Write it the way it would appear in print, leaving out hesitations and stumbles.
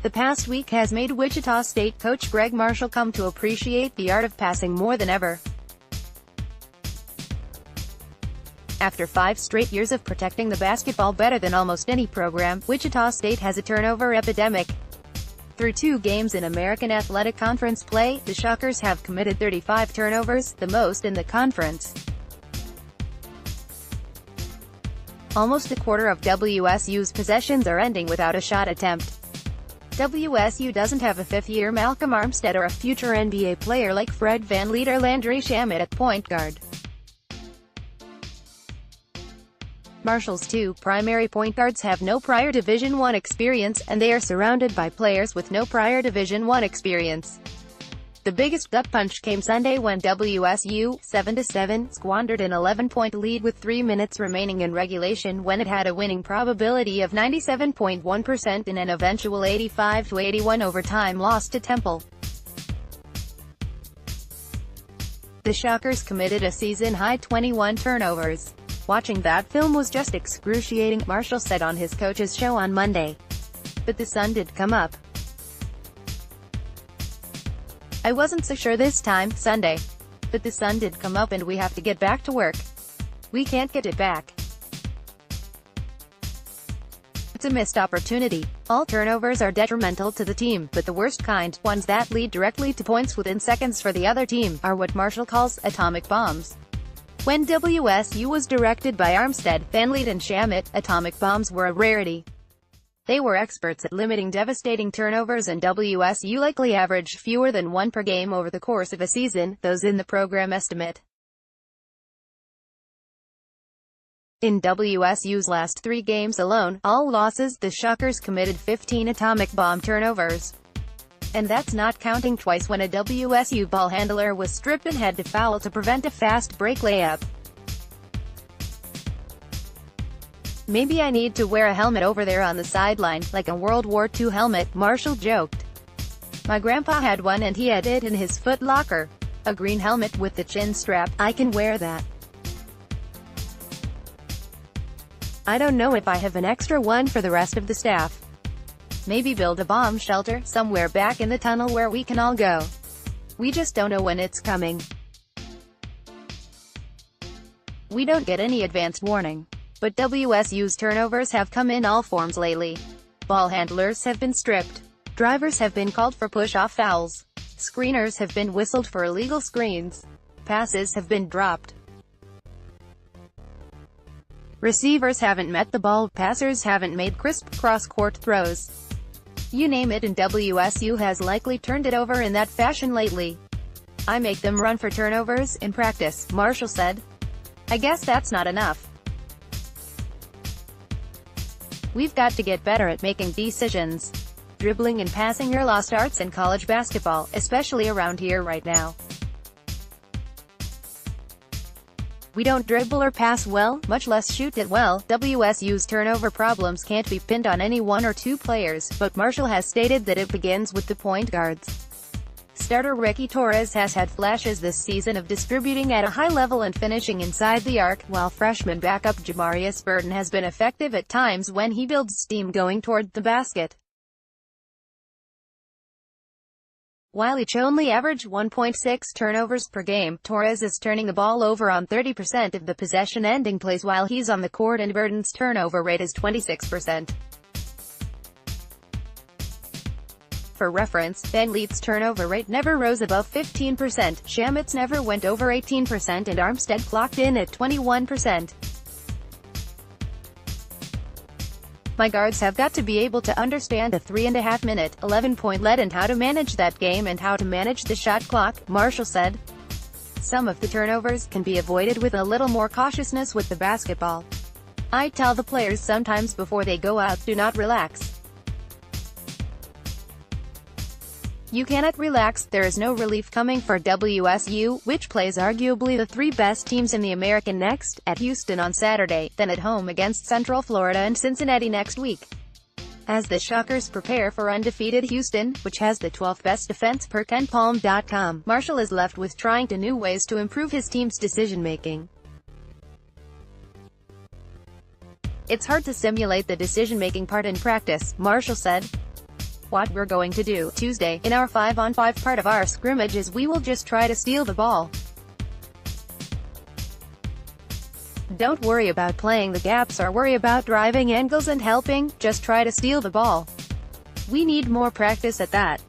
The past week has made Wichita State coach Greg Marshall come to appreciate the art of passing more than ever. After 5 straight years of protecting the basketball better than almost any program, Wichita State has a turnover epidemic. Through 2 games in American Athletic Conference play, the Shockers have committed 35 turnovers, the most in the conference. Almost a quarter of WSU's possessions are ending without a shot attempt. WSU doesn't have a 5th-year Malcolm Armstead or a future NBA player like Fred VanVleet or Landry Shamet at point guard. Marshall's 2 primary point guards have no prior Division I experience, and they are surrounded by players with no prior Division I experience. The biggest gut punch came Sunday when WSU, 7-7, squandered an 11-point lead with 3 minutes remaining in regulation when it had a winning probability of 97.1% in an eventual 85-81 overtime loss to Temple. The Shockers committed a season-high 21 turnovers. "Watching that film was just excruciating," Marshall said on his coach's show on Monday. But the sun did come up. "I wasn't so sure this time, Sunday. But the sun did come up and we have to get back to work. We can't get it back. It's a missed opportunity. All turnovers are detrimental to the team, but the worst kind, ones that lead directly to points within seconds for the other team, are what Marshall calls atomic bombs." When WSU was directed by Armstead, VanVleet and Shamet, atomic bombs were a rarity. They were experts at limiting devastating turnovers, and WSU likely averaged fewer than 1 per game over the course of a season, those in the program estimate. In WSU's last 3 games alone, all losses, the Shockers committed 15 atomic bomb turnovers. And that's not counting twice when a WSU ball handler was stripped and had to foul to prevent a fast break layup. "Maybe I need to wear a helmet over there on the sideline, like a World War II helmet," Marshall joked. "My grandpa had one and he had it in his foot locker. A green helmet with the chin strap. I can wear that. I don't know if I have an extra one for the rest of the staff. Maybe build a bomb shelter somewhere back in the tunnel where we can all go. We just don't know when it's coming. We don't get any advance warning. But WSU's turnovers have come in all forms lately. Ball handlers have been stripped. Drivers have been called for push-off fouls. Screeners have been whistled for illegal screens. Passes have been dropped. Receivers haven't met the ball. Passers haven't made crisp cross-court throws. You name it, and WSU has likely turned it over in that fashion lately. I make them run for turnovers in practice," Marshall said. "I guess that's not enough. We've got to get better at making decisions. Dribbling and passing are lost arts in college basketball, especially around here right now. We don't dribble or pass well, much less shoot it well." WSU's turnover problems can't be pinned on any 1 or 2 players, but Marshall has stated that it begins with the point guards. Starter Ricky Torres has had flashes this season of distributing at a high level and finishing inside the arc, while freshman backup Jamarius Burton has been effective at times when he builds steam going toward the basket. While each only average 1.6 turnovers per game, Torres is turning the ball over on 30% of the possession-ending plays while he's on the court, and Burton's turnover rate is 26%. For reference, VanVleet's turnover rate never rose above 15%, Shamet's never went over 18%, and Armstead clocked in at 21%. My guards have got to be able to understand a 3.5-minute, 11-point lead and how to manage that game and how to manage the shot clock, Marshall said. Some of the turnovers can be avoided with a little more cautiousness with the basketball. I tell the players sometimes before they go out, do not relax. You cannot relax. There is no relief coming for WSU, which plays arguably the 3 best teams in the American next, at Houston on Saturday, then at home against Central Florida and Cincinnati next week. As the Shockers prepare for undefeated Houston, which has the 12th best defense per KenPom.com, Marshall is left with trying to new ways to improve his team's decision-making. It's hard to simulate the decision-making part in practice, Marshall said. what we're going to do Tuesday in our 5-on-5 part of our scrimmage is we will just try to steal the ball. Don't worry about playing the gaps or worry about driving angles and helping, just try to steal the ball. We need more practice at that.